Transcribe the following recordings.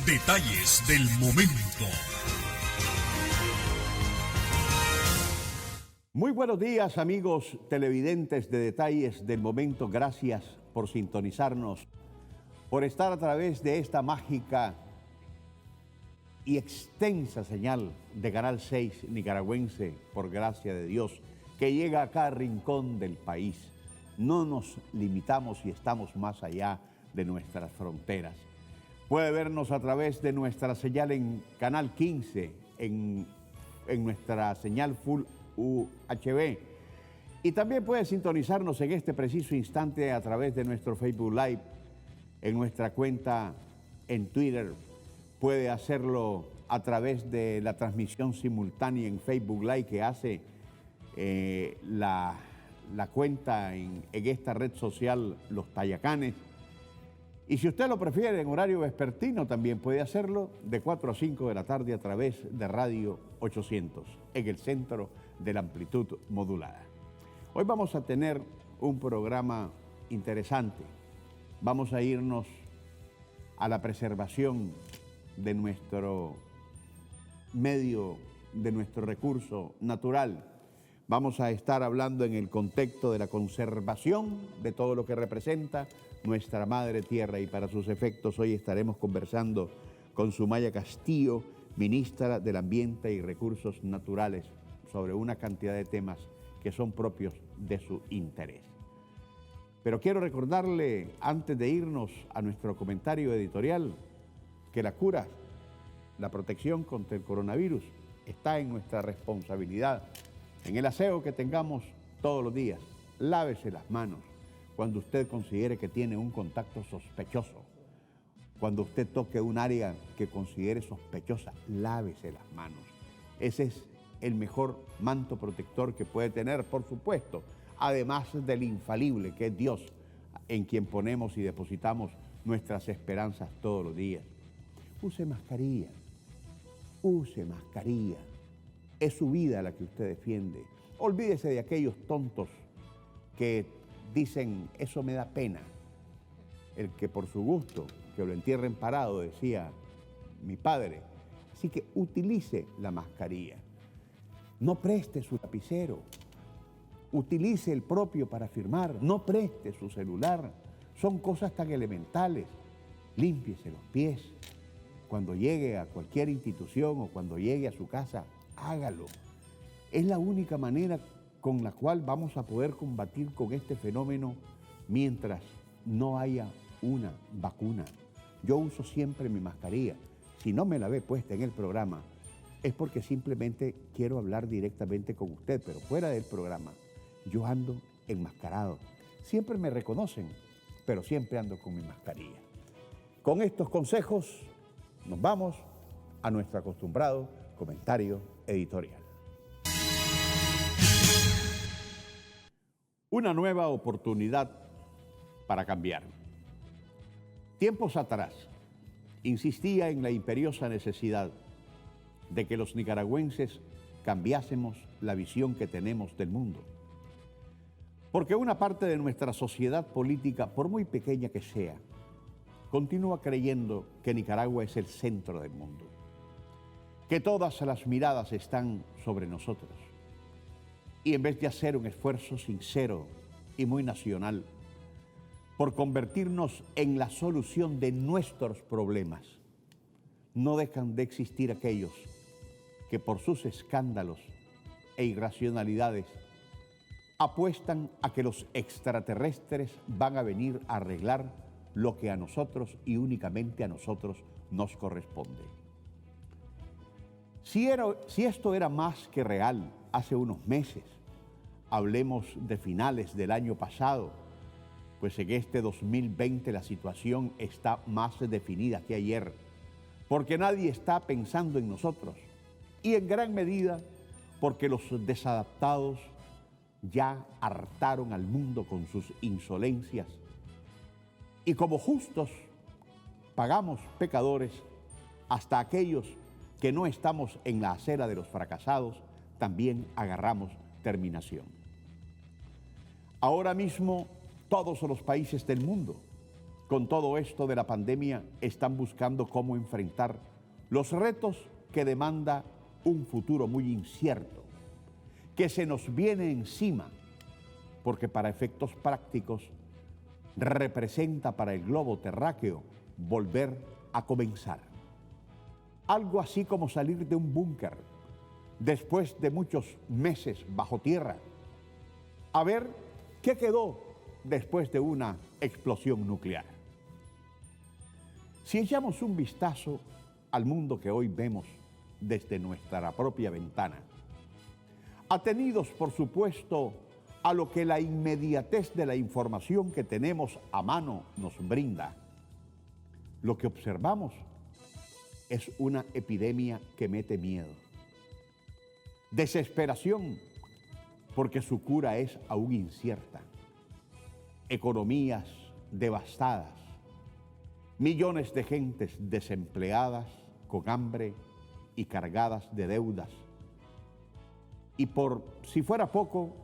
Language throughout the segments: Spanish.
Detalles del momento. Muy buenos días, amigos televidentes de Detalles del Momento. Gracias por sintonizarnos, por estar a través de esta mágica y extensa señal de Canal 6 nicaragüense, por gracia de Dios, que llega a cada rincón del país. No nos limitamos y estamos más allá de nuestras fronteras. Puede vernos a través de nuestra señal en Canal 15, en nuestra señal Full UHD. Y también puede sintonizarnos en este preciso instante a través de nuestro Facebook Live, en nuestra cuenta en Twitter. Puede hacerlo a través de la transmisión simultánea en Facebook Live que hace la cuenta en esta red social Los Tayacanes. Y si usted lo prefiere en horario vespertino, también puede hacerlo de 4 a 5 de la tarde a través de Radio 800, en el centro de la amplitud modulada. Hoy vamos a tener un programa interesante. Vamos a irnos a la preservación de nuestro medio, de nuestro recurso natural. Vamos a estar hablando en el contexto de la conservación de todo lo que representa nuestra madre tierra, y para sus efectos hoy estaremos conversando con Sumaya Castillo, ministra del Ambiente y Recursos Naturales, sobre una cantidad de temas que son propios de su interés. Pero quiero recordarle, antes de irnos a nuestro comentario editorial, que la cura, la protección contra el coronavirus está en nuestra responsabilidad, en el aseo que tengamos todos los días. Lávese las manos cuando usted considere que tiene un contacto sospechoso. Cuando usted toque un área que considere sospechosa, lávese las manos. Ese es el mejor manto protector que puede tener, por supuesto, además del infalible que es Dios, en quien ponemos y depositamos nuestras esperanzas todos los días. Use mascarilla, use mascarilla. Es su vida la que usted defiende. Olvídese de aquellos tontos que dicen, eso me da pena. El que por su gusto, que lo entierren parado, decía mi padre. Así que utilice la mascarilla. No preste su lapicero. Utilice el propio para firmar. No preste su celular. Son cosas tan elementales. Límpiese los pies. Cuando llegue a cualquier institución o cuando llegue a su casa, hágalo. Es la única manera con la cual vamos a poder combatir con este fenómeno mientras no haya una vacuna. Yo uso siempre mi mascarilla. Si no me la ve puesta en el programa, es porque simplemente quiero hablar directamente con usted, pero fuera del programa, yo ando enmascarado. Siempre me reconocen, pero siempre ando con mi mascarilla. Con estos consejos, nos vamos a nuestro acostumbrado comentario editorial. Una nueva oportunidad para cambiar. Tiempos atrás, insistía en la imperiosa necesidad de que los nicaragüenses cambiásemos la visión que tenemos del mundo. Porque una parte de nuestra sociedad política, por muy pequeña que sea, continúa creyendo que Nicaragua es el centro del mundo, que todas las miradas están sobre nosotros. Y en vez de hacer un esfuerzo sincero y muy nacional por convertirnos en la solución de nuestros problemas, no dejan de existir aquellos que por sus escándalos e irracionalidades apuestan a que los extraterrestres van a venir a arreglar lo que a nosotros y únicamente a nosotros nos corresponde. Si esto era más que real hace unos meses, hablemos de finales del año pasado, pues en este 2020 la situación está más definida que ayer, porque nadie está pensando en nosotros y en gran medida porque los desadaptados ya hartaron al mundo con sus insolencias y como justos pagamos pecadores, hasta aquellos que no estamos en la acera de los fracasados, también agarramos terminación. Ahora mismo todos los países del mundo con todo esto de la pandemia, están buscando cómo enfrentar los retos que demanda un futuro muy incierto, que se nos viene encima, porque para efectos prácticos representa para el globo terráqueo volver a comenzar. Algo así como salir de un búnker después de muchos meses bajo tierra, a ver qué quedó después de una explosión nuclear. Si echamos un vistazo al mundo que hoy vemos desde nuestra propia ventana, atenidos por supuesto a lo que la inmediatez de la información que tenemos a mano nos brinda, lo que observamos es una epidemia que mete miedo, desesperación, porque su cura es aún incierta, economías devastadas, millones de gentes desempleadas, con hambre y cargadas de deudas. Y por si fuera poco,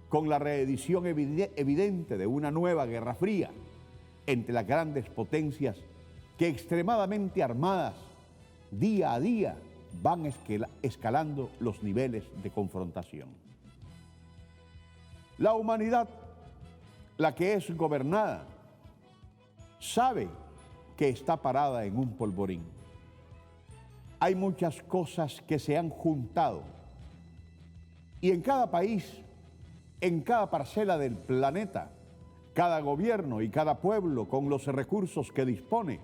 con la reedición evidente de una nueva guerra fría entre las grandes potencias que extremadamente armadas día a día van escalando los niveles de confrontación. La humanidad, la que es gobernada, sabe que está parada en un polvorín. Hay muchas cosas que se han juntado y en cada país, en cada parcela del planeta, cada gobierno y cada pueblo con los recursos que dispone,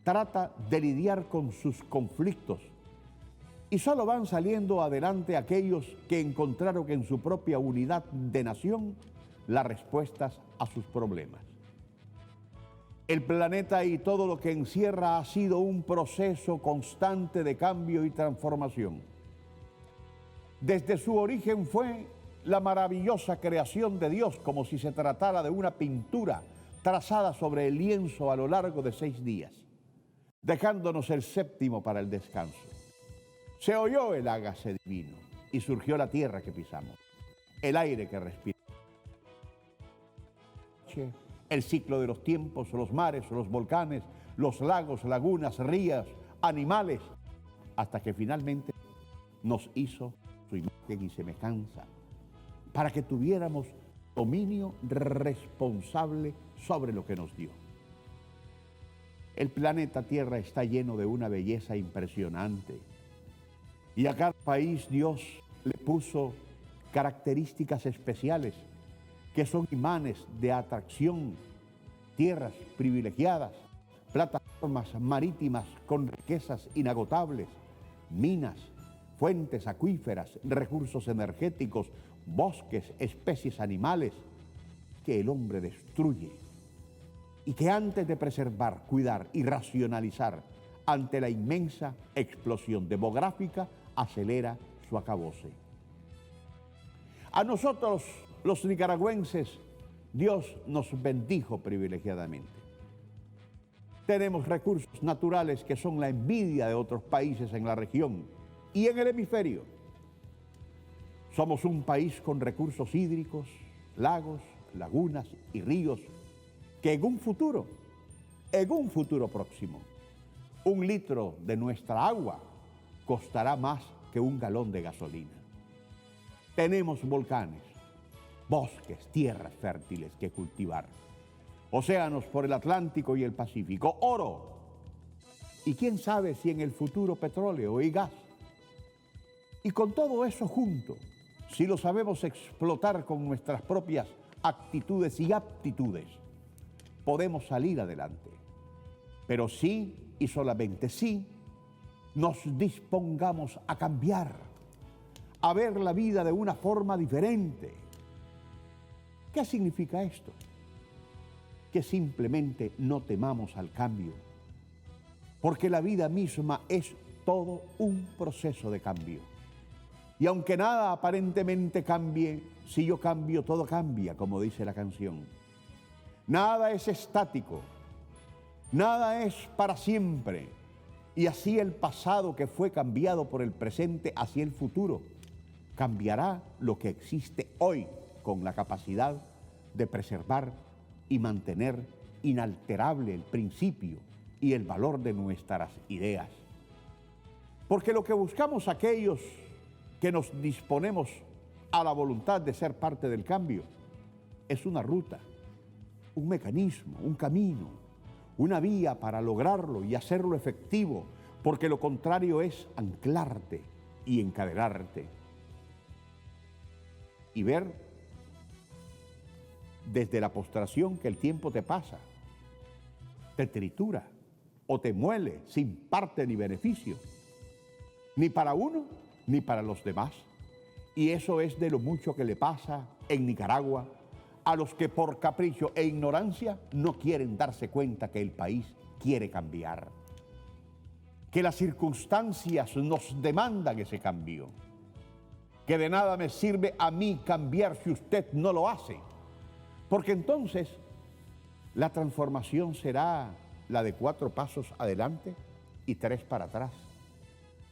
trata de lidiar con sus conflictos y solo van saliendo adelante aquellos que encontraron en su propia unidad de nación las respuestas a sus problemas. El planeta y todo lo que encierra ha sido un proceso constante de cambio y transformación. Desde su origen fue la maravillosa creación de Dios, como si se tratara de una pintura trazada sobre el lienzo a lo largo de 6 días, dejándonos el 7º para el descanso. Se oyó el hágase divino y surgió la tierra que pisamos, el aire que respiramos, el ciclo de los tiempos, los mares, los volcanes, los lagos, lagunas, ríos, animales, hasta que finalmente nos hizo su imagen y semejanza, para que tuviéramos dominio responsable sobre lo que nos dio. El planeta Tierra está lleno de una belleza impresionante y a cada país Dios le puso características especiales que son imanes de atracción, tierras privilegiadas, plataformas marítimas con riquezas inagotables, minas, fuentes acuíferas, recursos energéticos, bosques, especies animales que el hombre destruye y que antes de preservar, cuidar y racionalizar ante la inmensa explosión demográfica acelera su acabose. A nosotros, los nicaragüenses, Dios nos bendijo privilegiadamente. Tenemos recursos naturales que son la envidia de otros países en la región y en el hemisferio. Somos un país con recursos hídricos, lagos, lagunas y ríos que en un futuro próximo, 1 litro de nuestra agua costará más que 1 galón de gasolina. Tenemos volcanes, bosques, tierras fértiles que cultivar, océanos por el Atlántico y el Pacífico, oro, y quién sabe si en el futuro petróleo y gas. Y con todo eso junto, si lo sabemos explotar con nuestras propias actitudes y aptitudes, podemos salir adelante. Pero sí, y solamente sí, nos dispongamos a cambiar, a ver la vida de una forma diferente. ¿Qué significa esto? Que simplemente no temamos al cambio, porque la vida misma es todo un proceso de cambio. Y aunque nada aparentemente cambie, si yo cambio, todo cambia, como dice la canción. Nada es estático, nada es para siempre. Y así el pasado que fue cambiado por el presente hacia el futuro, cambiará lo que existe hoy con la capacidad de preservar y mantener inalterable el principio y el valor de nuestras ideas. Porque lo que buscamos aquellos que nos disponemos a la voluntad de ser parte del cambio es una ruta, un mecanismo, un camino, una vía para lograrlo y hacerlo efectivo, porque lo contrario es anclarte y encadenarte y ver desde la postración que el tiempo te pasa, te tritura o te muele sin parte ni beneficio, ni para uno ni para los demás. Y eso es de lo mucho que le pasa en Nicaragua a los que por capricho e ignorancia no quieren darse cuenta que el país quiere cambiar, que las circunstancias nos demandan ese cambio, que de nada me sirve a mí cambiar si usted no lo hace, porque entonces la transformación será la de 4 pasos adelante y 3 para atrás,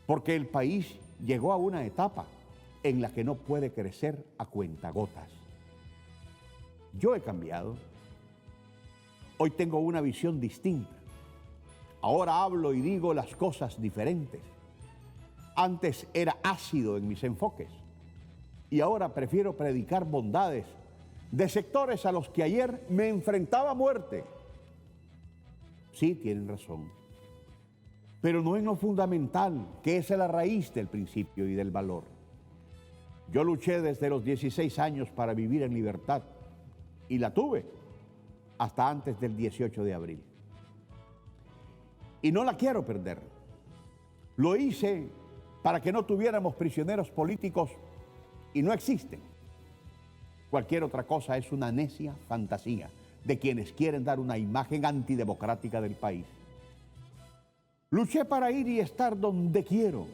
porque el país llegó a una etapa en la que no puede crecer a cuentagotas. Yo he cambiado. Hoy tengo una visión distinta. Ahora hablo y digo las cosas diferentes. Antes era ácido en mis enfoques y ahora prefiero predicar bondades de sectores a los que ayer me enfrentaba a muerte. Sí, tienen razón, pero no en lo fundamental, que es la raíz del principio y del valor. Yo luché desde los 16 años para vivir en libertad y la tuve hasta antes del 18 de abril. Y no la quiero perder. Lo hice para que no tuviéramos prisioneros políticos y no existen. Cualquier otra cosa es una necia fantasía de quienes quieren dar una imagen antidemocrática del país. Luché para ir y estar donde quiero,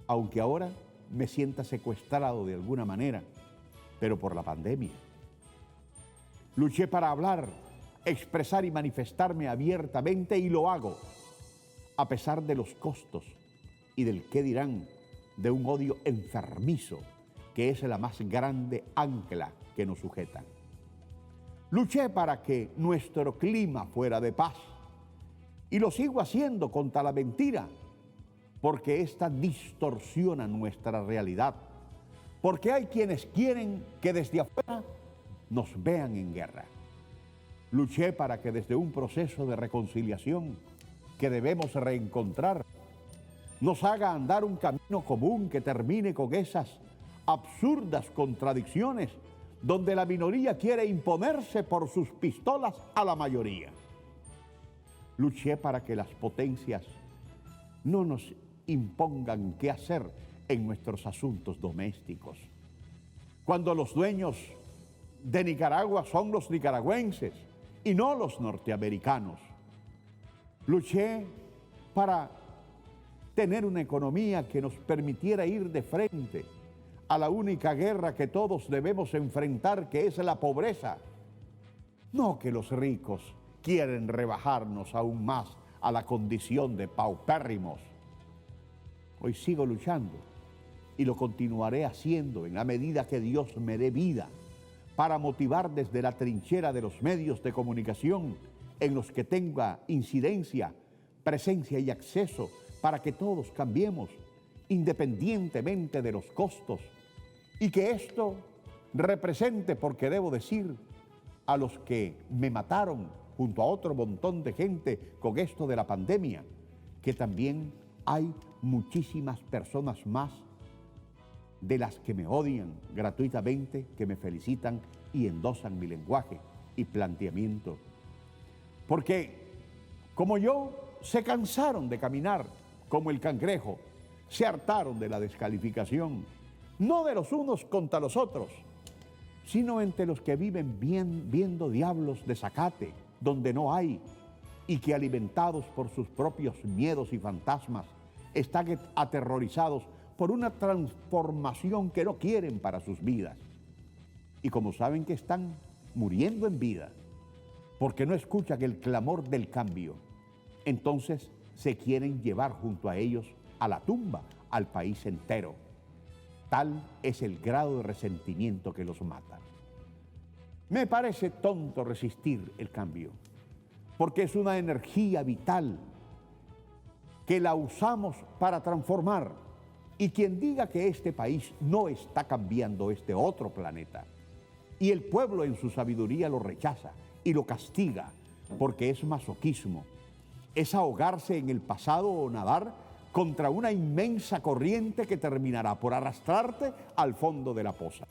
aunque ahora me sienta secuestrado de alguna manera, pero por la pandemia. Luché para hablar, expresar y manifestarme abiertamente y lo hago, a pesar de los costos y del qué dirán de un odio enfermizo que es la más grande ancla que nos sujeta. Luché para que nuestro clima fuera de paz y lo sigo haciendo contra la mentira, porque esta distorsiona nuestra realidad, porque hay quienes quieren que desde afuera nos vean en guerra. Luché para que desde un proceso de reconciliación que debemos reencontrar, nos haga andar un camino común que termine con esas absurdas contradicciones donde la minoría quiere imponerse por sus pistolas a la mayoría. Luché para que las potencias no nos impongan qué hacer en nuestros asuntos domésticos, cuando los dueños de Nicaragua son los nicaragüenses y no los norteamericanos. Luché para tener una economía que nos permitiera ir de frente a la única guerra que todos debemos enfrentar, que es la pobreza. No que los ricos quieren rebajarnos aún más a la condición de paupérrimos. Hoy sigo luchando y lo continuaré haciendo en la medida que Dios me dé vida para motivar desde la trinchera de los medios de comunicación en los que tenga incidencia, presencia y acceso, para que todos cambiemos independientemente de los costos y que esto represente, porque debo decir, a los que me mataron junto a otro montón de gente con esto de la pandemia, que también hay muchísimas personas más de las que me odian gratuitamente, que me felicitan y endosan mi lenguaje y planteamiento. Porque, como yo, se cansaron de caminar como el cangrejo, se hartaron de la descalificación, no de los unos contra los otros, sino entre los que viven viendo diablos de zacate donde no hay, y que alimentados por sus propios miedos y fantasmas están aterrorizados por una transformación que no quieren para sus vidas. Y como saben que están muriendo en vida, porque no escuchan el clamor del cambio, entonces se quieren llevar junto a ellos a la tumba al país entero. Tal es el grado de resentimiento que los mata. Me parece tonto resistir el cambio. porque es una energía vital que la usamos para transformar. Y quien diga que este país no está cambiando, este otro planeta, y el pueblo en su sabiduría lo rechaza y lo castiga, porque es masoquismo, es ahogarse en el pasado o nadar contra una inmensa corriente que terminará por arrastrarte al fondo de la poza.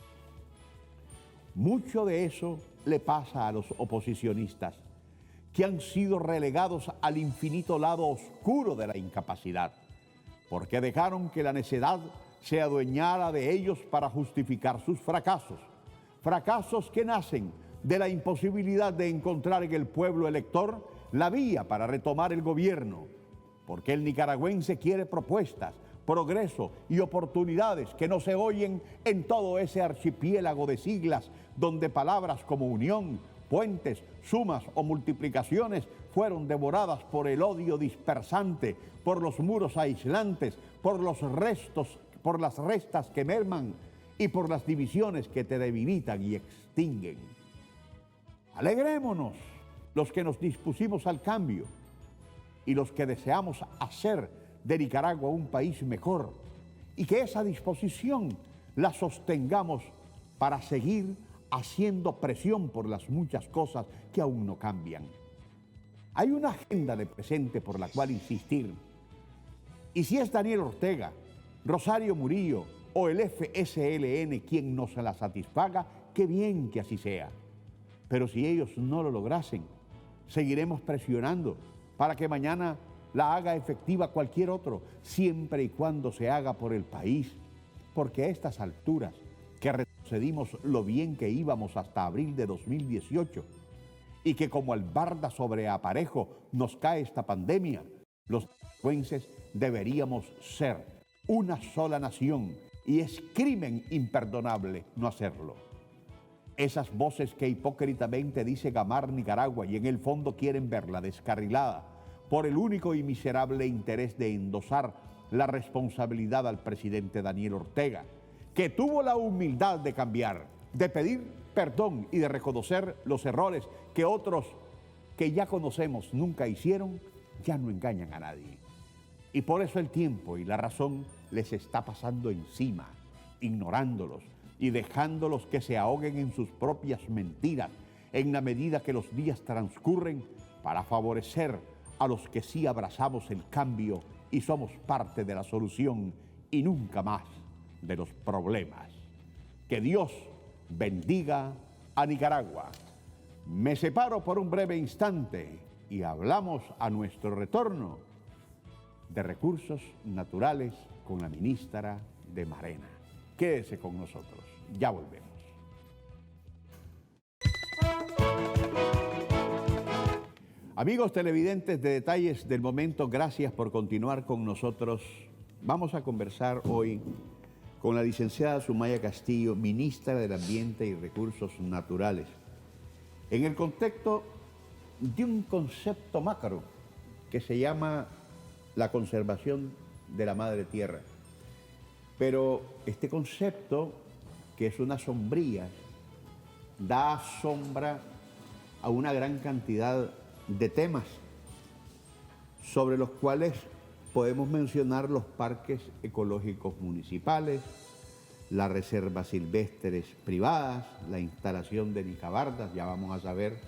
Mucho de eso le pasa a los oposicionistas, que han sido relegados al infinito lado oscuro de la incapacidad, porque dejaron que la necedad se adueñara de ellos para justificar sus fracasos, fracasos que nacen de la imposibilidad de encontrar en el pueblo elector la vía para retomar el gobierno, porque el nicaragüense quiere propuestas, progreso y oportunidades que no se oyen en todo ese archipiélago de siglas donde palabras como unión, puentes, sumas o multiplicaciones fueron devoradas por el odio dispersante, por los muros aislantes, por los restos, por las restas que merman y por las divisiones que te debilitan y extinguen. Alegrémonos los que nos dispusimos al cambio y los que deseamos hacer de Nicaragua un país mejor, y que esa disposición la sostengamos para seguir haciendo presión por las muchas cosas que aún no cambian. Hay una agenda de presente por la cual insistir, y si es Daniel Ortega, Rosario Murillo o el FSLN quien nos la satisfaga, qué bien que así sea. Pero si ellos no lo lograsen, seguiremos presionando para que mañana la haga efectiva cualquier otro, siempre y cuando se haga por el país, porque a estas alturas que retrocedimos lo bien que íbamos hasta abril de 2018 y que como albarda sobre aparejo nos cae esta pandemia, los nicaragüenses deberíamos ser una sola nación y es crimen imperdonable no hacerlo. Esas voces que hipócritamente dicen amar Nicaragua y en el fondo quieren verla descarrilada por el único y miserable interés de endosar la responsabilidad al presidente Daniel Ortega, que tuvo la humildad de cambiar, de pedir perdón y de reconocer los errores que otros que ya conocemos nunca hicieron, ya no engañan a nadie. Y por eso el tiempo y la razón les está pasando encima, ignorándolos y dejándolos que se ahoguen en sus propias mentiras en la medida que los días transcurren para favorecer a los que sí abrazamos el cambio y somos parte de la solución y nunca más de los problemas. Que Dios bendiga a Nicaragua. Me separo por un breve instante y hablamos a nuestro retorno de recursos naturales con la ministra de Marena. Quédese con nosotros, ya volvemos. Amigos televidentes de Detalles del Momento, gracias por continuar con nosotros. Vamos a conversar hoy con la licenciada Sumaya Castillo, ministra del Ambiente y Recursos Naturales, en el contexto de un concepto macro que se llama la conservación de la madre tierra. Pero este concepto, que es una sombrilla, da sombra a una gran cantidad de temas sobre los cuales podemos mencionar los parques ecológicos municipales, las reservas silvestres privadas, la instalación de nicabardas, ya vamos a saber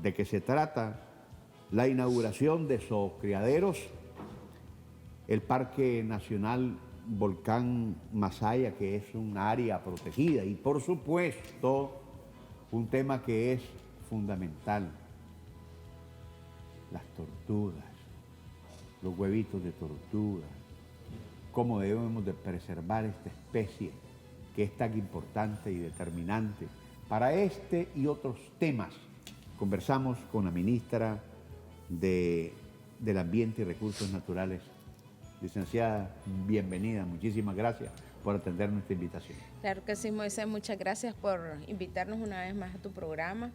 de qué se trata, la inauguración de zoocriaderos, el Parque Nacional Volcán Masaya, que es un área protegida, y por supuesto un tema que es fundamental: las tortugas, los huevitos de tortuga, cómo debemos de preservar esta especie que es tan importante y determinante para este y otros temas. Conversamos con la ministra del Ambiente y Recursos Naturales. Licenciada, bienvenida, muchísimas gracias por atender nuestra invitación. Claro que sí, Moisés, muchas gracias por invitarnos una vez más a tu programa.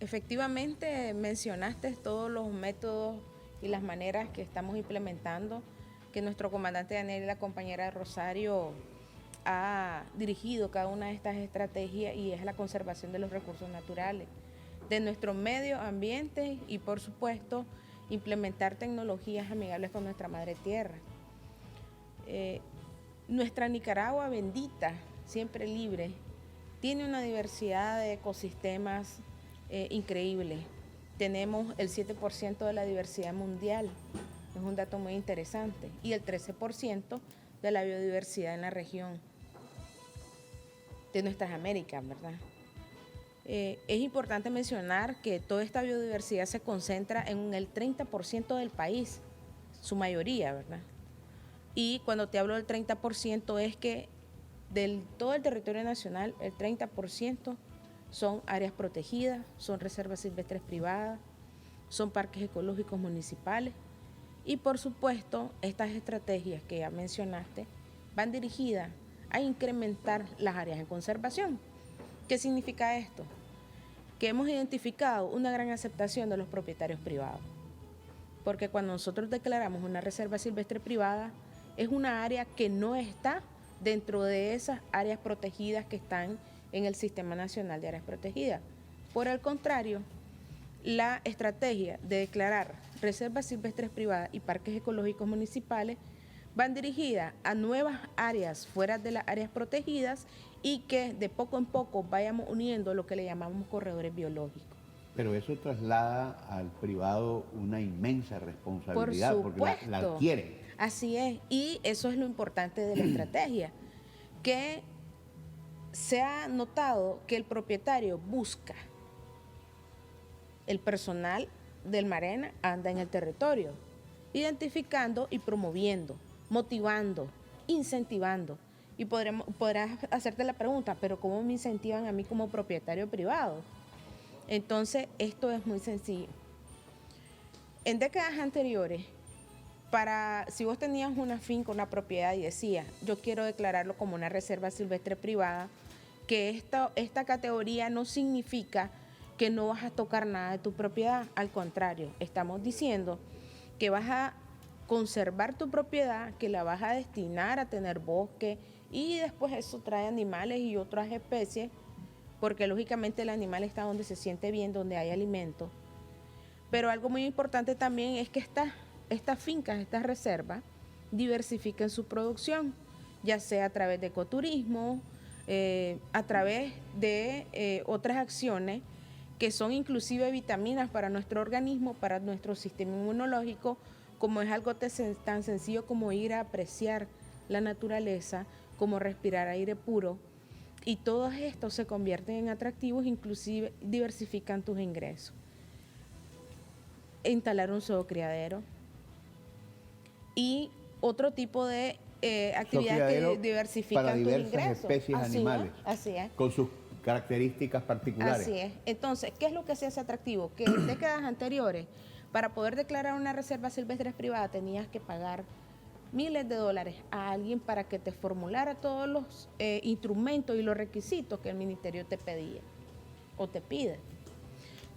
Efectivamente, mencionaste todos los métodos y las maneras que estamos implementando, que nuestro comandante Daniel y la compañera Rosario ha dirigido cada una de estas estrategias, y es la conservación de los recursos naturales. de nuestro medio ambiente y, por supuesto, implementar tecnologías amigables con nuestra madre tierra. Nuestra Nicaragua bendita, siempre libre, tiene una diversidad de ecosistemas increíble. Tenemos el 7% de la diversidad mundial, es un dato muy interesante, y el 13% de la biodiversidad en la región de nuestras Américas, ¿verdad? Es importante mencionar que toda esta biodiversidad se concentra en el 30% del país, su mayoría, ¿verdad? Y cuando te hablo del 30% es que del todo el territorio nacional, el 30% son áreas protegidas, son reservas silvestres privadas, son parques ecológicos municipales y, por supuesto, estas estrategias que ya mencionaste van dirigidas a incrementar las áreas en conservación. ¿Qué significa esto? Que hemos identificado una gran aceptación de los propietarios privados, porque cuando nosotros declaramos una reserva silvestre privada, es una área que no está dentro de esas áreas protegidas que están en el Sistema Nacional de Áreas Protegidas. Por el contrario, la estrategia de declarar reservas silvestres privadas y parques ecológicos municipales van dirigidas a nuevas áreas fuera de las áreas protegidas y que de poco en poco vayamos uniendo lo que le llamamos corredores biológicos. Pero eso traslada al privado una inmensa responsabilidad, Por porque supuesto. la adquiere. Así es, y eso es lo importante de la estrategia, que se ha notado que el propietario busca, el personal del Marena anda en el territorio, identificando y promoviendo, motivando, incentivando. Y podrás hacerte la pregunta, pero ¿cómo me incentivan a mí como propietario privado? Entonces, esto es muy sencillo. En décadas anteriores, si vos tenías una finca, una propiedad y decías, yo quiero declararlo como una reserva silvestre privada, que esta categoría no significa que no vas a tocar nada de tu propiedad, al contrario, estamos diciendo que vas a conservar tu propiedad, que la vas a destinar a tener bosque y después eso trae animales y otras especies, porque lógicamente el animal está donde se siente bien, donde hay alimento. Pero algo muy importante también es que estas fincas, estas reservas, diversifiquen su producción, ya sea a través de ecoturismo, a través de otras acciones que son inclusive vitaminas para nuestro organismo, para nuestro sistema inmunológico, como es algo tan sencillo como ir a apreciar la naturaleza, como respirar aire puro, y todos estos se convierten en atractivos, inclusive diversifican tus ingresos. Instalar un zoocriadero y otro tipo de actividades que diversifican para tus diversas ingresos. especies animales, así es. con sus características particulares. Así es. Entonces, ¿qué es lo que se hace atractivo? Que en décadas anteriores, para poder declarar una reserva silvestre privada, tenías que pagar miles de dólares a alguien para que te formulara todos los instrumentos y los requisitos que el ministerio te pedía o te pide.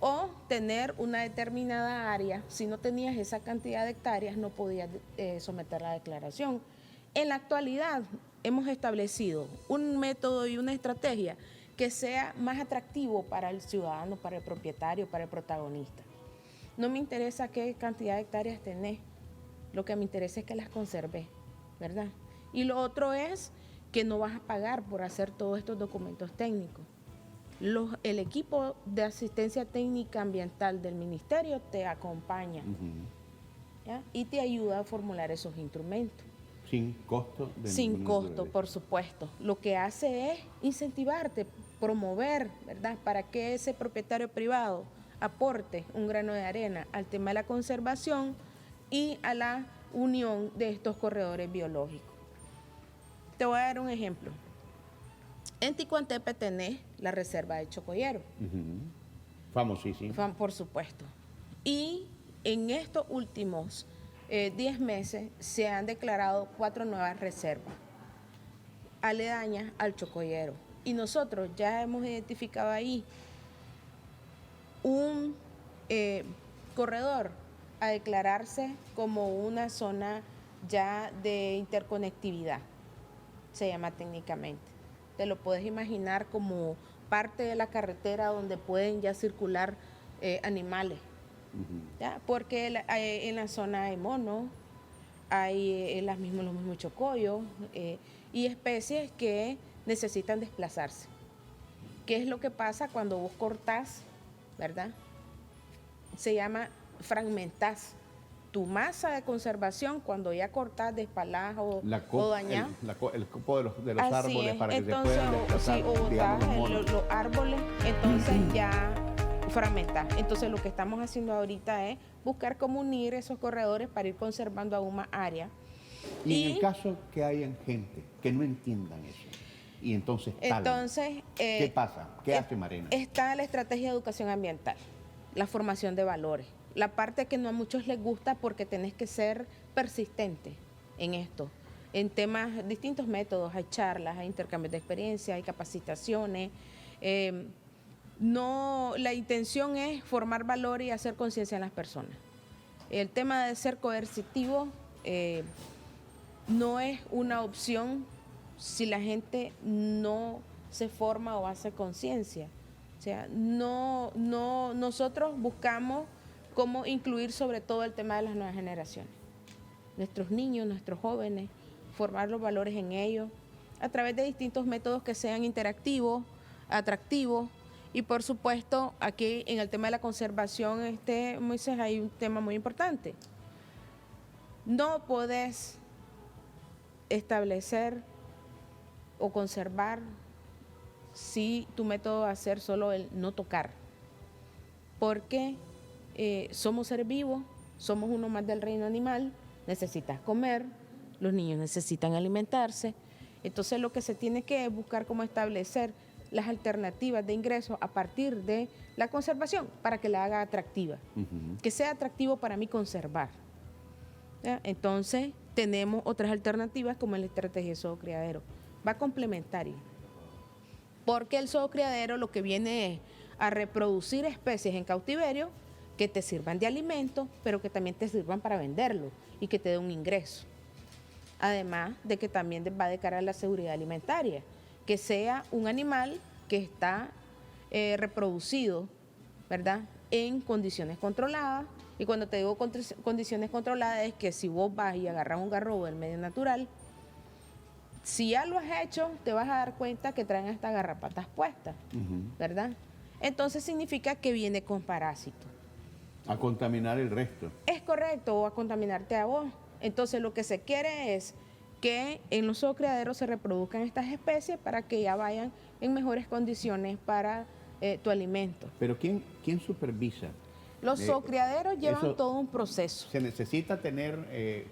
O tener una determinada área, si no tenías esa cantidad de hectáreas, no podías someter la declaración. En la actualidad hemos establecido un método y una estrategia que sea más atractivo para el ciudadano, para el propietario, para el protagonista. No me interesa qué cantidad de hectáreas tenés, lo que me interesa es que las conserves, ¿verdad? Y lo otro es que no vas a pagar por hacer todos estos documentos técnicos. El equipo de asistencia técnica ambiental del ministerio te acompaña, ¿ya? Y te ayuda a formular esos instrumentos. Sin costo. Sin costo, por supuesto. Lo que hace es incentivarte, promover, ¿verdad? Para que ese propietario privado aporte un grano de arena al tema de la conservación y a la unión de estos corredores biológicos. Te voy a dar un ejemplo. En Ticuantepe tenés la reserva de Chocoyero. Famosísimo. Por supuesto. Y en estos últimos 10 meses se han declarado 4 nuevas reservas aledañas al Chocoyero. Y nosotros ya hemos identificado ahí un corredor a declararse como una zona ya de interconectividad, se llama técnicamente. Te lo puedes imaginar como parte de la carretera donde pueden ya circular animales. ¿Ya? Porque en la zona hay monos, hay los mismos chocollos y especies que necesitan desplazarse. ¿Qué es lo que pasa cuando vos cortás, verdad? Se llama fragmentás tu masa de conservación cuando ya cortás, despalás o dañás. El copo de los Así árboles es. para que Entonces, se puedan desplazar, o digamos, los botás monos. los árboles, entonces ya fragmentás. Entonces lo que estamos haciendo ahorita es buscar cómo unir esos corredores para ir conservando aún más área. Y en el caso que hayan gente que no entiendan eso, y entonces talan, ¿qué pasa? ¿Qué hace Marena? Está la estrategia de educación ambiental, la formación de valores, la parte que no a muchos les gusta porque tenés que ser persistente en esto, en temas, distintos métodos, hay charlas, hay intercambios de experiencia, hay capacitaciones. No, la intención es formar valor y hacer conciencia en las personas. El tema de ser coercitivo no es una opción si la gente no se forma o hace conciencia. O sea, nosotros buscamos cómo incluir sobre todo el tema de las nuevas generaciones. Nuestros niños, nuestros jóvenes, formar los valores en ellos a través de distintos métodos que sean interactivos, atractivos. Y por supuesto, aquí en el tema de la conservación, Moisés, hay un tema muy importante. No podés establecer o conservar si tu método va a ser solo el no tocar. Porque somos seres vivos, somos uno más del reino animal, necesitas comer, los niños necesitan alimentarse. Entonces lo que se tiene que buscar cómo establecer las alternativas de ingresos a partir de la conservación para que la haga atractiva, que sea atractivo para mí conservar. ¿Ya? Entonces tenemos otras alternativas como la estrategia de zoocriadero, va complementario, porque el zoocriadero lo que viene es a reproducir especies en cautiverio que te sirvan de alimento, pero que también te sirvan para venderlo y que te dé un ingreso. Además de que también va de cara a la seguridad alimentaria, que sea un animal que está reproducido, ¿verdad?, en condiciones controladas. Y cuando te digo condiciones controladas es que si vos vas y agarras un garrobo del medio natural, si ya lo has hecho, te vas a dar cuenta que traen hasta garrapatas puestas, ¿verdad? Entonces significa que viene con parásitos. A contaminar el resto. Es correcto, o a contaminarte a vos. Entonces lo que se quiere es que en los zoocriaderos se reproduzcan estas especies para que ya vayan en mejores condiciones para tu alimento. Pero ¿quién supervisa? Los zoocriaderos llevan todo un proceso. Se necesita tener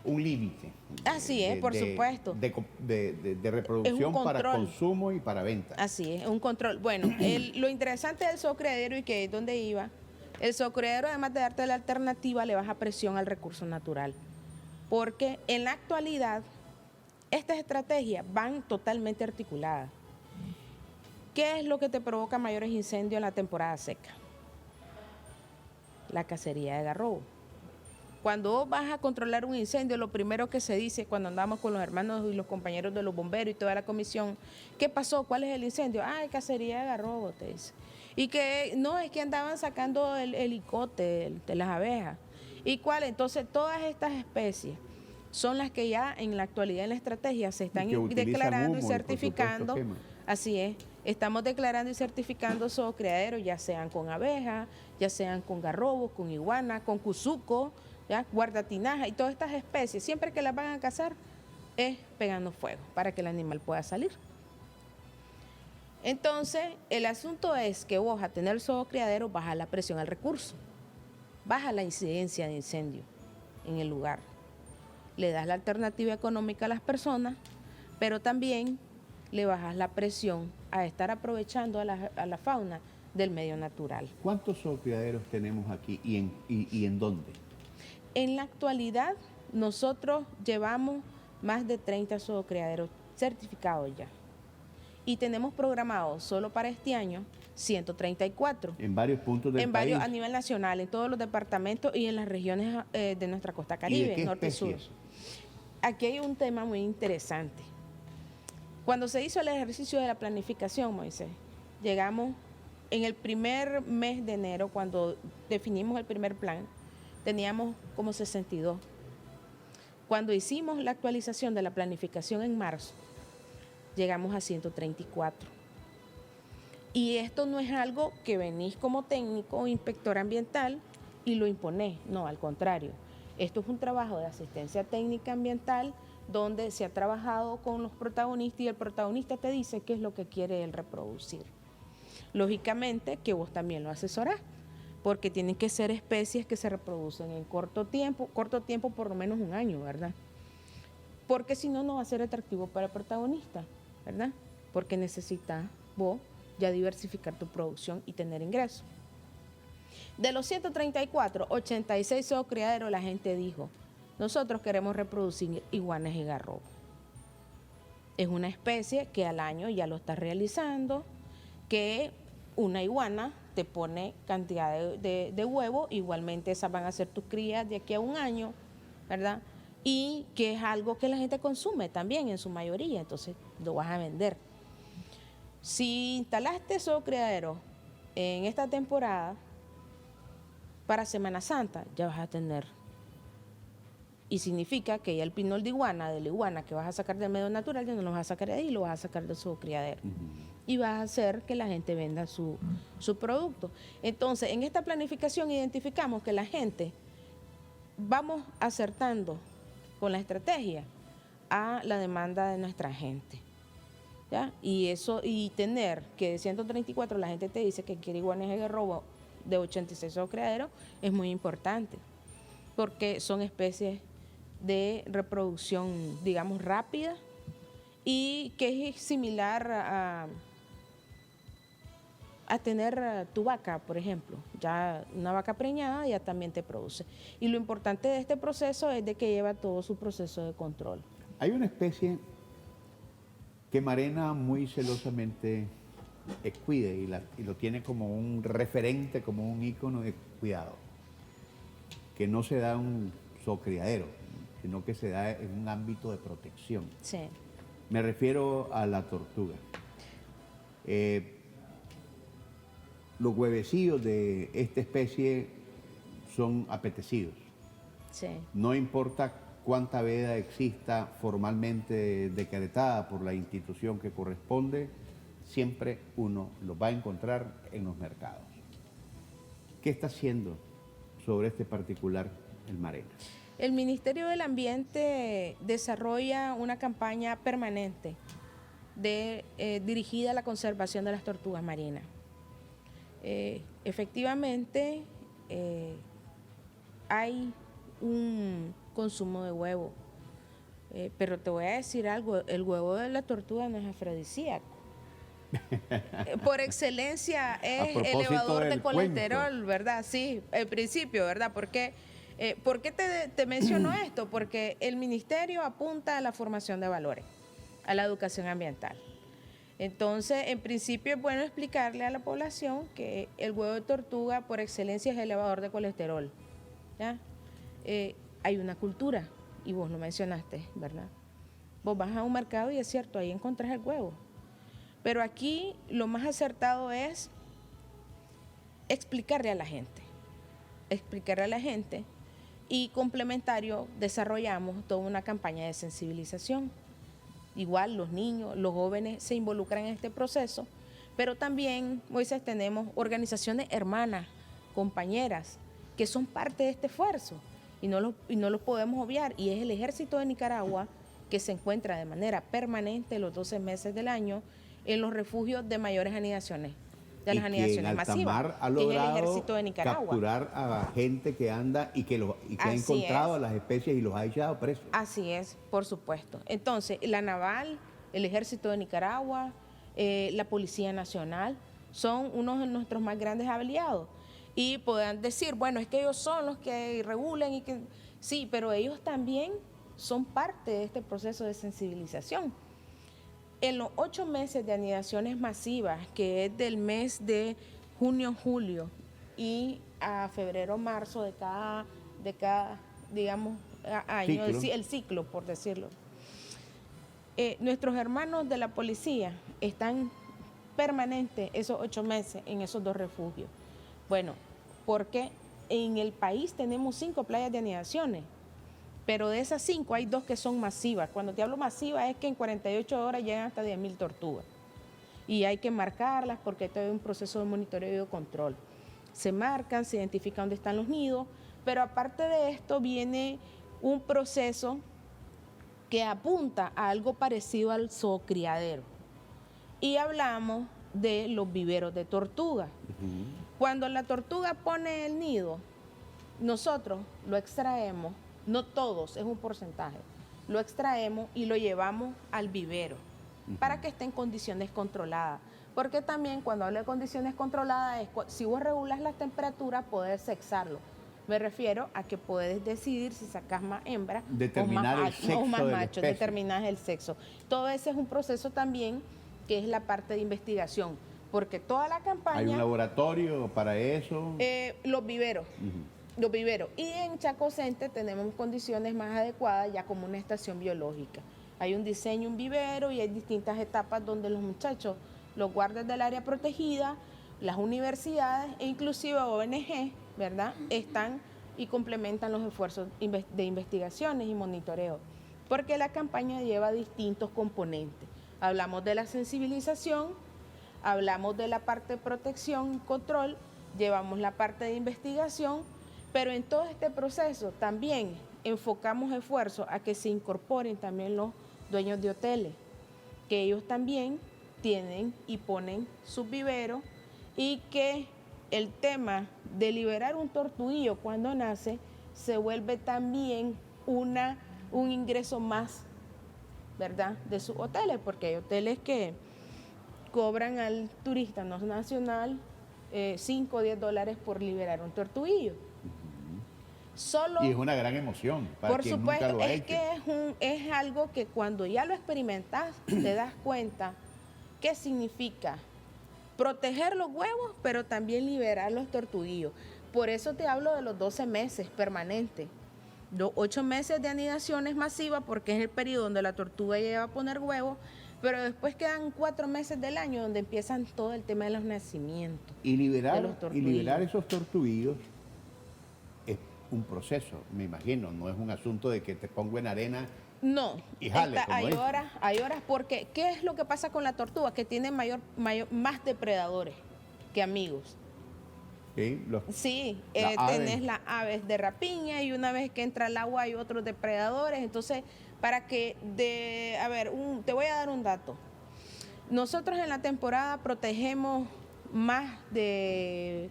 un límite. Así es, por supuesto. De reproducción para consumo y para venta. Así es, un control. Bueno, lo interesante del zoocriadero y que es donde iba, el zoocriadero además de darte la alternativa le baja presión al recurso natural. Porque en la actualidad estas estrategias van totalmente articuladas. ¿Qué es lo que te provoca mayores incendios en la temporada seca? La cacería de garrobo. Cuando vos vas a controlar un incendio, lo primero que se dice cuando andamos con los hermanos y los compañeros de los bomberos y toda la comisión, ¿qué pasó? ¿Cuál es el incendio? Ah, cacería de garrobo, te dice. Y que no, es que andaban sacando el helicóptero de las abejas. ¿Y cuál? Entonces, todas estas especies son las que ya en la actualidad en la estrategia se están declarando y certificando. Así es, estamos declarando y certificando zoocriaderos, ya sean con abejas, ya sean con garrobos, con iguana, con cuzuco, ¿ya? Guardatinaja y todas estas especies. Siempre que las van a cazar es pegando fuego para que el animal pueda salir. Entonces, el asunto es que vos a tener zoocriadero baja la presión al recurso, baja la incidencia de incendio en el lugar. Le das la alternativa económica a las personas, pero también le bajas la presión a estar aprovechando a la fauna del medio natural. ¿Cuántos zoocriaderos tenemos aquí y en dónde? En la actualidad, nosotros llevamos más de 30 zoocriaderos certificados ya. Y tenemos programados solo para este año 134. En varios puntos del país. A nivel nacional, en todos los departamentos y en las regiones de nuestra costa caribe, norte y sur. Aquí hay un tema muy interesante. Cuando se hizo el ejercicio de la planificación, Moisés, llegamos en el primer mes de enero, cuando definimos el primer plan, teníamos como 62. Cuando hicimos la actualización de la planificación en marzo, llegamos a 134. Y esto no es algo que venís como técnico o inspector ambiental y lo imponés, no, al contrario. Esto es un trabajo de asistencia técnica ambiental donde se ha trabajado con los protagonistas y el protagonista te dice qué es lo que quiere él reproducir. Lógicamente que vos también lo asesorás, porque tienen que ser especies que se reproducen en corto tiempo por lo menos un año, ¿verdad? Porque si no, no va a ser atractivo para el protagonista, ¿verdad? Porque necesitas vos ya diversificar tu producción y tener ingresos. De los 134, 86 zoocriaderos, la gente dijo, nosotros queremos reproducir iguanas y garrobos. Es una especie que al año ya lo está realizando, que una iguana te pone cantidad de huevos, igualmente esas van a ser tus crías de aquí a un año, ¿verdad? Y que es algo que la gente consume también en su mayoría, entonces lo vas a vender. Si instalaste zoocriadero en esta temporada, para Semana Santa ya vas a tener. Y significa que ya el pinol de la iguana que vas a sacar del medio natural, ya no lo vas a sacar de ahí, lo vas a sacar de su criadero. Y vas a hacer que la gente venda su producto. Entonces, en esta planificación identificamos que la gente vamos acertando con la estrategia a la demanda de nuestra gente. ¿Ya? Y eso, y tener que de 134 la gente te dice que quiere iguanas de garrobo de 86 zoocriaderos es muy importante, porque son especies de reproducción, digamos, rápida y que es similar a tener tu vaca, por ejemplo. Ya una vaca preñada ya también te produce. Y lo importante de este proceso es de que lleva todo su proceso de control. Hay una especie que Marena muy celosamente cuida y lo tiene como un referente, como un ícono de cuidado, que no se da un zoocriadero, sino que se da en un ámbito de protección. Sí. Me refiero a la tortuga. Los huevecillos de esta especie son apetecidos. Sí. No importa cuánta veda exista formalmente decretada por la institución que corresponde, siempre uno los va a encontrar en los mercados. ¿Qué está haciendo sobre este particular el Marena? El Ministerio del Ambiente desarrolla una campaña permanente dirigida a la conservación de las tortugas marinas. Efectivamente, hay un consumo de huevo, pero te voy a decir algo, el huevo de la tortuga no es afrodisíaco. Por excelencia es elevador de colesterol, cuento. ¿Verdad? Sí, el principio, ¿verdad? ¿Por qué te menciono esto? Porque el ministerio apunta a la formación de valores, a la educación ambiental. Entonces, en principio es bueno explicarle a la población que el huevo de tortuga por excelencia es elevador de colesterol, ¿ya? Hay una cultura, y vos lo mencionaste, ¿verdad? Vos vas a un mercado y es cierto, ahí encontrás el huevo. Pero aquí lo más acertado es explicarle a la gente. Y complementario, desarrollamos toda una campaña de sensibilización. Igual los niños, los jóvenes se involucran en este proceso, pero también, Moisés, tenemos organizaciones hermanas, compañeras, que son parte de este esfuerzo y no lo podemos obviar. Y es el Ejército de Nicaragua que se encuentra de manera permanente los 12 meses del año en los refugios de mayores anidaciones, de las anidaciones masivas, ha logrado que es el Ejército de Nicaragua. Capturar a gente que anda y que ha encontrado a las especies y los ha echado presos. Así es, por supuesto. Entonces, la Naval, el Ejército de Nicaragua, la Policía Nacional, son unos de nuestros más grandes aliados. Y podrán decir, bueno, es que ellos son los que regulan y que sí, pero ellos también son parte de este proceso de sensibilización. En los 8 meses de anidaciones masivas, que es del mes de junio-julio y a febrero-marzo de cada, digamos, año, el ciclo, por decirlo, nuestros hermanos de la policía están permanente esos 8 meses en esos 2 refugios? Bueno, porque en el país tenemos 5 playas de anidaciones, pero de esas 5 hay 2 que son masivas. Cuando te hablo masiva es que en 48 horas llegan hasta 10.000 tortugas. Y hay que marcarlas porque hay todo un proceso de monitoreo y de control. Se marcan, se identifica dónde están los nidos, pero aparte de esto viene un proceso que apunta a algo parecido al zoocriadero. Y hablamos de los viveros de tortuga. Cuando la tortuga pone el nido, nosotros lo extraemos, no todos, es un porcentaje, lo extraemos y lo llevamos al vivero para que esté en condiciones controladas. Porque también cuando hablo de condiciones controladas es si vos regulas las temperaturas, podés sexarlo. Me refiero a que puedes decidir si sacas más hembras determinar o más machos, determinar el sexo. Todo ese es un proceso también que es la parte de investigación, porque toda la campaña... ¿Hay un laboratorio para eso? Los viveros. Los viveros. Y en Chacocente tenemos condiciones más adecuadas ya como una estación biológica. Hay un diseño, un vivero y hay distintas etapas donde los muchachos, los guardias del área protegida, las universidades e inclusive ONG, ¿verdad?, están y complementan los esfuerzos de investigaciones y monitoreo, porque la campaña lleva distintos componentes. Hablamos de la sensibilización, hablamos de la parte de protección y control, llevamos la parte de investigación, pero en todo este proceso también enfocamos esfuerzos a que se incorporen también los dueños de hoteles, que ellos también tienen y ponen sus viveros y que el tema de liberar un tortuguillo cuando nace se vuelve también un ingreso más, ¿verdad?, de sus hoteles, porque hay hoteles que cobran al turista no nacional 5 o 10 dólares por liberar un tortuguillo. Solo, y es una gran emoción para por quien supuesto, nunca lo ha es hecho. que es algo que cuando ya lo experimentas te das cuenta qué significa proteger los huevos, pero también liberar los tortuguillos. Por eso te hablo de los 12 meses permanentes. Los 8 meses de anidaciones masivas, porque es el periodo donde la tortuga ya va a poner huevos, pero después quedan 4 meses del año donde empiezan todo el tema de los nacimientos. Y liberar tortuguillos. esos tortuguillos es un proceso, me imagino, no es un asunto de que te pongo en arena. No, y jale, hay horas, porque ¿qué es lo que pasa con la tortuga? Que tiene más depredadores que amigos. Sí, tenés las aves de rapiña y una vez que entra al agua hay otros depredadores. Entonces, te voy a dar un dato. Nosotros en la temporada protegemos más de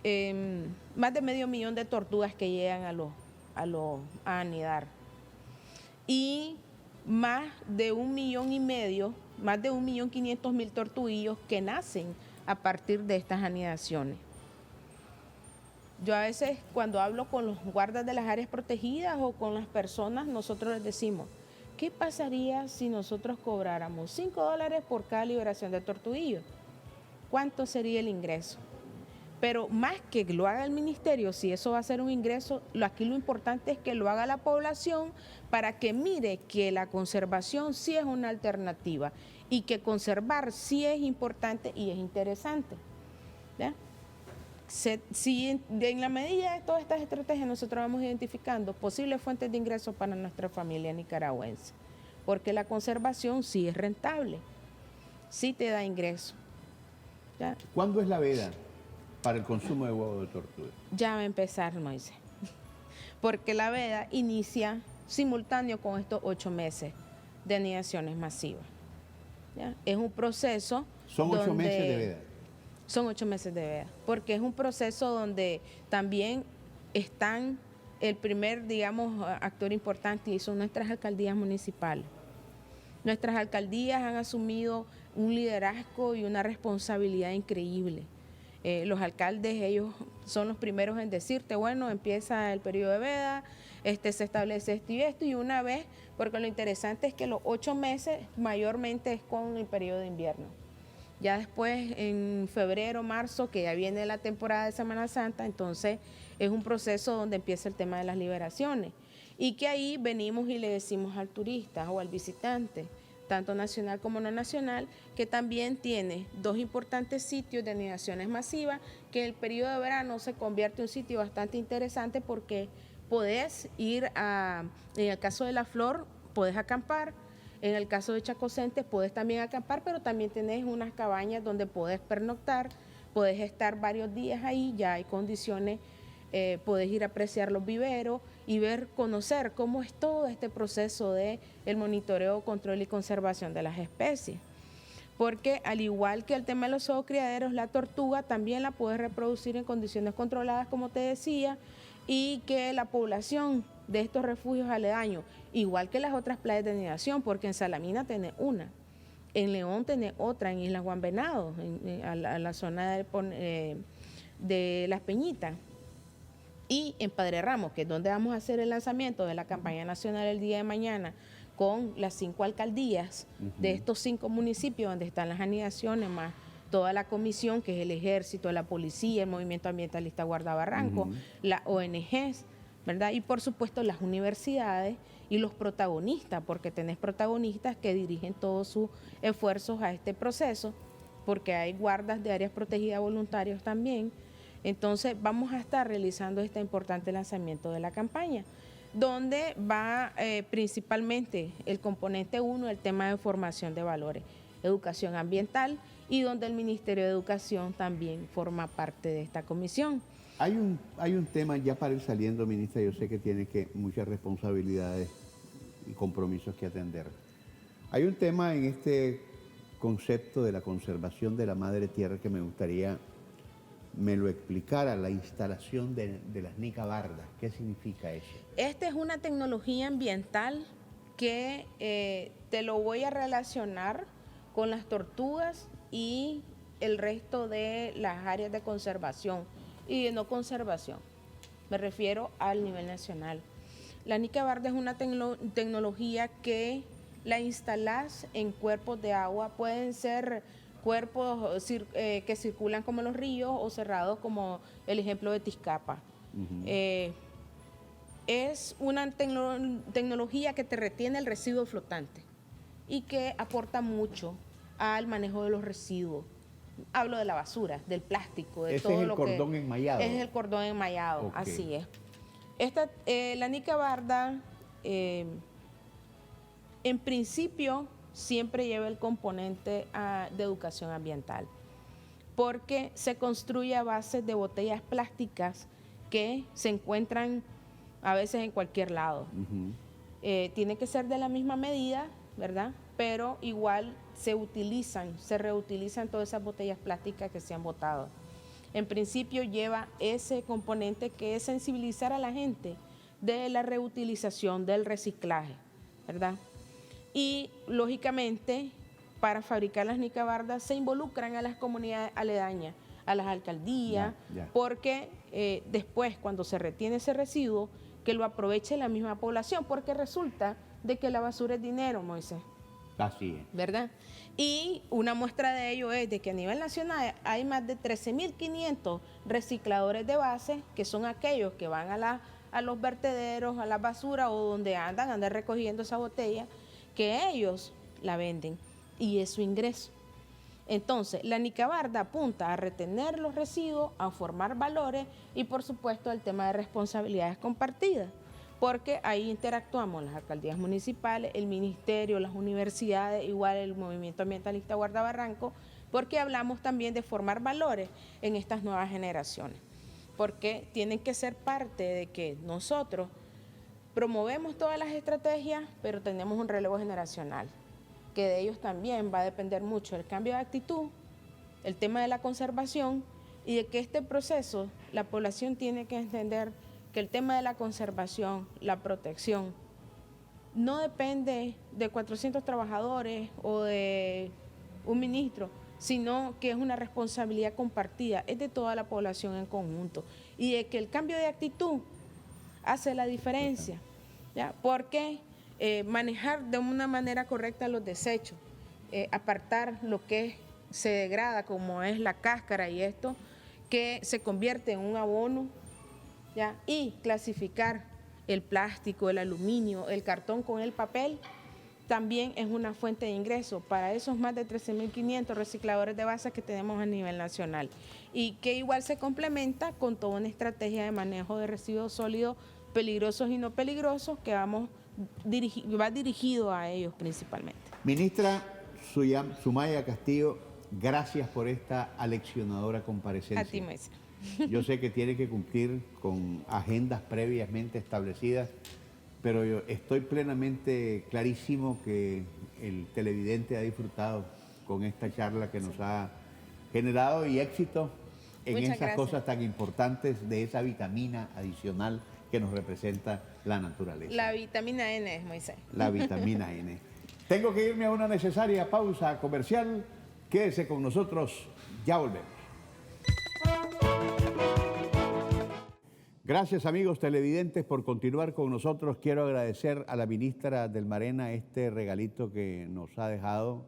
500.000 de tortugas que llegan a anidar. Y más de 1,5 millones, más de 1.500.000 tortuguillos que nacen a partir de estas anidaciones. Yo a veces cuando hablo con los guardas de las áreas protegidas o con las personas, nosotros les decimos, ¿qué pasaría si nosotros cobráramos 5 dólares por cada liberación de tortuguillos? ¿Cuánto sería el ingreso? Pero más que lo haga el ministerio, si eso va a ser un ingreso, aquí lo importante es que lo haga la población para que mire que la conservación sí es una alternativa y que conservar sí es importante y es interesante. ¿Ya? Si en la medida de todas estas estrategias nosotros vamos identificando posibles fuentes de ingresos para nuestra familia nicaragüense, porque la conservación sí es rentable, sí te da ingreso. ¿Ya? ¿Cuándo es la veda para el consumo de huevos de tortuga? Ya va a empezar, Moisés, porque la veda inicia simultáneo con estos 8 meses de anidaciones masivas. ¿Ya? Es un proceso. ¿Son 8 meses de veda? Son 8 meses de veda, porque es un proceso donde también están el primer, digamos, actor importante y son nuestras alcaldías municipales. Nuestras alcaldías han asumido un liderazgo y una responsabilidad increíble. Los alcaldes, ellos son los primeros en decirte, bueno, empieza el periodo de veda, se establece esto y una vez, porque lo interesante es que los 8 meses mayormente es con el periodo de invierno. Ya después, en febrero, marzo, que ya viene la temporada de Semana Santa, entonces es un proceso donde empieza el tema de las liberaciones. Y que ahí venimos y le decimos al turista o al visitante, tanto nacional como no nacional, que también tiene 2 importantes sitios de anidaciones masivas, que en el periodo de verano se convierte en un sitio bastante interesante porque podés ir en el caso de La Flor, podés acampar, en el caso de Chacocentes podés también acampar, pero también tenés unas cabañas donde podés pernoctar, podés estar varios días ahí, ya hay condiciones, podés ir a apreciar los viveros y ver, conocer cómo es todo este proceso de el monitoreo, control y conservación de las especies. Porque al igual que el tema de los zoocriaderos, la tortuga también la puedes reproducir en condiciones controladas, como te decía, y que la población de estos refugios aledaños, igual que las otras playas de anidación, porque en Salamina tenés una, en León tenés otra, en Isla Juan Venado, a la zona de Las Peñitas, y en Padre Ramos, que es donde vamos a hacer el lanzamiento de la campaña nacional el día de mañana, con las 5 alcaldías de estos 5 municipios donde están las anidaciones, más toda la comisión, que es el Ejército, la Policía, el Movimiento Ambientalista Guardabarranco, las ONGs, ¿verdad? Y por supuesto las universidades y los protagonistas, porque tenés protagonistas que dirigen todos sus esfuerzos a este proceso, porque hay guardas de áreas protegidas voluntarios también. Entonces vamos a estar realizando este importante lanzamiento de la campaña, donde va principalmente el componente 1, el tema de formación de valores, educación ambiental, y donde el Ministerio de Educación también forma parte de esta comisión. Hay un tema, ya para ir saliendo, ministra, yo sé que tiene muchas responsabilidades y compromisos que atender. Hay un tema en este concepto de la conservación de la madre tierra que me gustaría me lo explicara, la instalación de las nicabardas. ¿Qué significa eso? Esta es una tecnología ambiental que te lo voy a relacionar con las tortugas y el resto de las áreas de conservación y de no conservación. Me refiero al nivel nacional. La nicabarda es una tecnología que la instalás en cuerpos de agua, pueden ser cuerpos que circulan como los ríos o cerrados como el ejemplo de Tizcapa. Es una tecnología que te retiene el residuo flotante y que aporta mucho al manejo de los residuos. Hablo de la basura, del plástico, de todo lo que... ¿Ese es el cordón enmayado? Es el cordón enmayado, okay. Así es. La nicabarda, en principio, siempre lleva el componente de educación ambiental, porque se construye a base de botellas plásticas que se encuentran a veces en cualquier lado. Tiene que ser de la misma medida, ¿verdad? Pero igual se reutilizan todas esas botellas plásticas que se han botado. En principio lleva ese componente que es sensibilizar a la gente de la reutilización, del reciclaje, ¿verdad? Y lógicamente, para fabricar las nicabardas se involucran a las comunidades aledañas, a las alcaldías, porque después, cuando se retiene ese residuo, que lo aproveche la misma población, porque resulta de que la basura es dinero, Moisés. Así es. ¿Verdad? Y una muestra de ello es de que a nivel nacional hay más de 13.500 recicladores de base, que son aquellos que van a los vertederos, a la basura o donde andan recogiendo esa botella, que ellos la venden y es su ingreso. Entonces, la nicabarda apunta a retener los residuos, a formar valores y, por supuesto, el tema de responsabilidades compartidas, porque ahí interactuamos las alcaldías municipales, el ministerio, las universidades, igual el Movimiento Ambientalista Guardabarranco, porque hablamos también de formar valores en estas nuevas generaciones, porque tienen que ser parte de que nosotros promovemos todas las estrategias, pero tenemos un relevo generacional, que de ellos también va a depender mucho el cambio de actitud, el tema de la conservación y de que este proceso la población tiene que entender que el tema de la conservación, la protección, no depende de 400 trabajadores o de un ministro, sino que es una responsabilidad compartida, es de toda la población en conjunto y de que el cambio de actitud hace la diferencia, ¿ya? Porque manejar de una manera correcta los desechos, apartar lo que se degrada como es la cáscara y esto, que se convierte en un abono, ¿ya? Y clasificar el plástico, el aluminio, el cartón con el papel también es una fuente de ingreso para esos más de 13.500 recicladores de basas que tenemos a nivel nacional y que igual se complementa con toda una estrategia de manejo de residuos sólidos peligrosos y no peligrosos que va dirigido a ellos principalmente. Ministra Sumaya Castillo, gracias por esta aleccionadora comparecencia. A ti, maestra. Yo sé que tiene que cumplir con agendas previamente establecidas, pero yo estoy plenamente clarísimo que el televidente ha disfrutado con esta charla que nos ha generado y éxito en Muchas esas gracias. Cosas tan importantes de esa vitamina adicional que nos representa la naturaleza. La vitamina N es, Moisés. La vitamina N. Tengo que irme a una necesaria pausa comercial. Quédese con nosotros, ya volvemos. Gracias, amigos televidentes, por continuar con nosotros. Quiero agradecer a la ministra del Marena este regalito que nos ha dejado.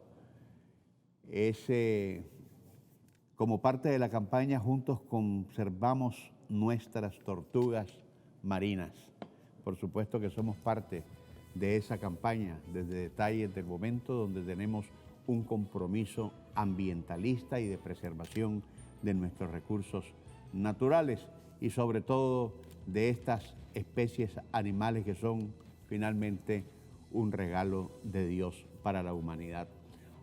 Como parte de la campaña Juntos Conservamos Nuestras Tortugas Marinas. Por supuesto que somos parte de esa campaña desde Detalles del Momento, donde tenemos un compromiso ambientalista y de preservación de nuestros recursos naturales y sobre todo de estas especies animales que son finalmente un regalo de Dios para la humanidad.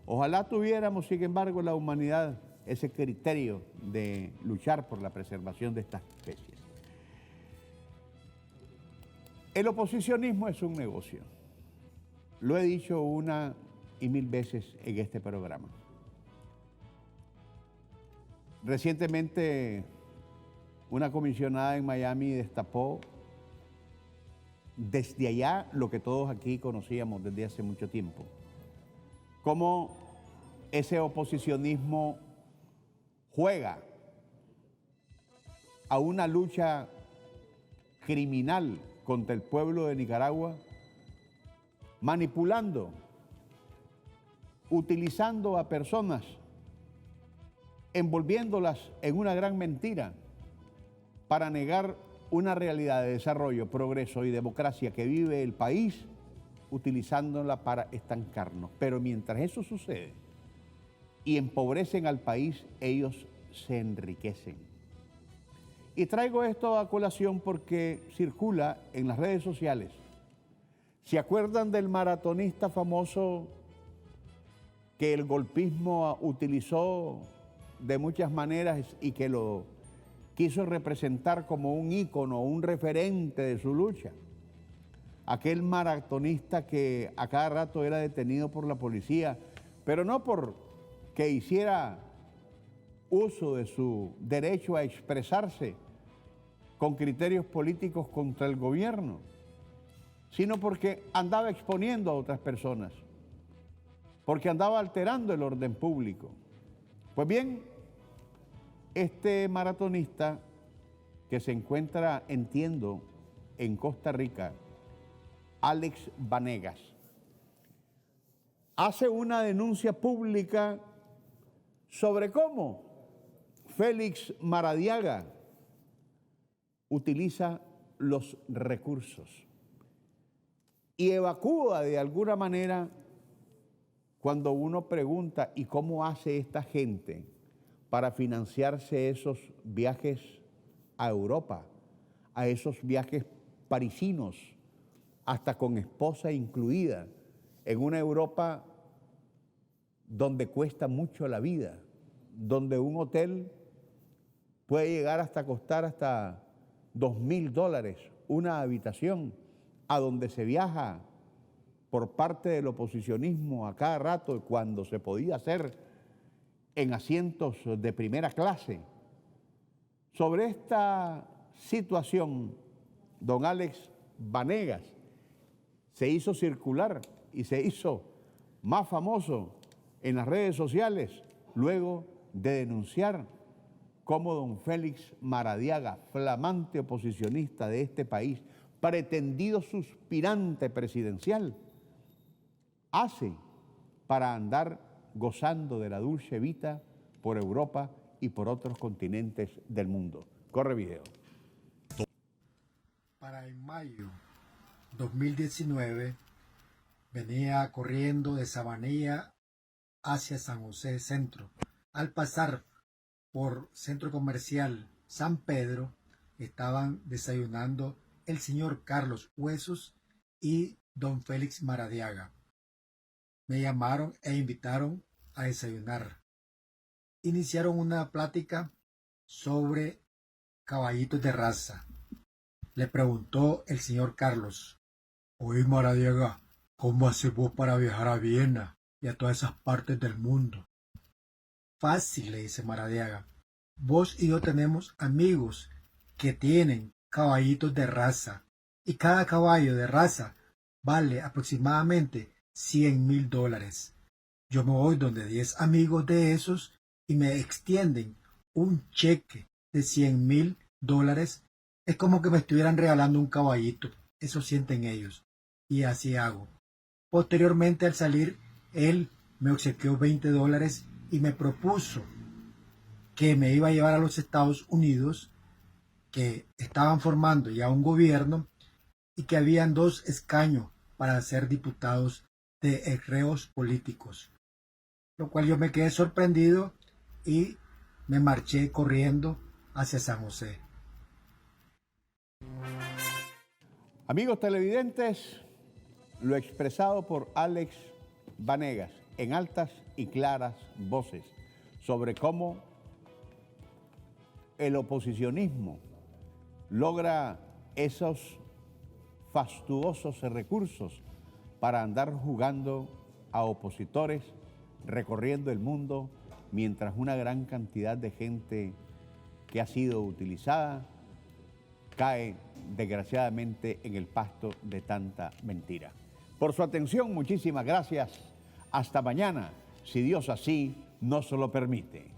Ojalá tuviéramos, sin embargo, la humanidad ese criterio de luchar por la preservación de estas especies. El oposicionismo es un negocio. Lo he dicho una y mil veces en este programa. Recientemente, una comisionada en Miami destapó desde allá lo que todos aquí conocíamos desde hace mucho tiempo. Cómo ese oposicionismo juega a una lucha criminal contra el pueblo de Nicaragua, manipulando, utilizando a personas, envolviéndolas en una gran mentira para negar una realidad de desarrollo, progreso y democracia que vive el país, utilizándola para estancarnos. Pero mientras eso sucede y empobrecen al país, ellos se enriquecen. Y traigo esto a colación porque circula en las redes sociales. ¿Se acuerdan del maratonista famoso que el golpismo utilizó de muchas maneras y que lo quiso representar como un ícono, un referente de su lucha? Aquel maratonista que a cada rato era detenido por la policía, pero no porque hiciera uso de su derecho a expresarse con criterios políticos contra el gobierno, sino porque andaba exponiendo a otras personas, porque andaba alterando el orden público. Pues bien, este maratonista que se encuentra, entiendo, en Costa Rica, Alex Vanegas, hace una denuncia pública sobre cómo Félix Maradiaga utiliza los recursos y evacúa de alguna manera cuando uno pregunta ¿y cómo hace esta gente para financiarse esos viajes a Europa, a esos viajes parisinos, hasta con esposa incluida, en una Europa donde cuesta mucho la vida, donde un hotel puede llegar hasta costar hasta $2.000 una habitación, a donde se viaja por parte del oposicionismo a cada rato cuando se podía hacer en asientos de primera clase? Sobre esta situación, don Alex Vanegas se hizo circular y se hizo más famoso en las redes sociales luego de denunciar cómo don Félix Maradiaga, flamante oposicionista de este país, pretendido suspirante presidencial, hace para andar gozando de la dulce vida por Europa y por otros continentes del mundo. Corre video. Para en mayo 2019, Venía corriendo de Sabanilla hacia San José Centro. Al pasar por Centro Comercial San Pedro, estaban desayunando el señor Carlos Huesos y don Félix Maradiaga. Me llamaron e invitaron a desayunar. Iniciaron una plática sobre caballitos de raza. Le preguntó el señor Carlos: oye, Maradiaga, ¿cómo haces vos para viajar a Viena y a todas esas partes del mundo? Fácil, le dice Maradiaga. Vos y yo tenemos amigos que tienen caballitos de raza y cada caballo de raza vale aproximadamente $100,000. Yo me voy donde 10 amigos de esos y me extienden un cheque de $100,000. Es como que me estuvieran regalando un caballito. Eso sienten ellos. Y así hago. Posteriormente, al salir, él me obsequió $20 y me propuso que me iba a llevar a los Estados Unidos, que estaban formando ya un gobierno y que habían 2 escaños para ser diputados de reos políticos. Lo cual yo me quedé sorprendido y me marché corriendo hacia San José. Amigos televidentes, lo expresado por Alex Vanegas en altas y claras voces sobre cómo el oposicionismo logra esos fastuosos recursos para andar jugando a opositores, recorriendo el mundo, mientras una gran cantidad de gente que ha sido utilizada cae desgraciadamente en el pasto de tanta mentira. Por su atención, muchísimas gracias. Hasta mañana, si Dios así nos lo permite.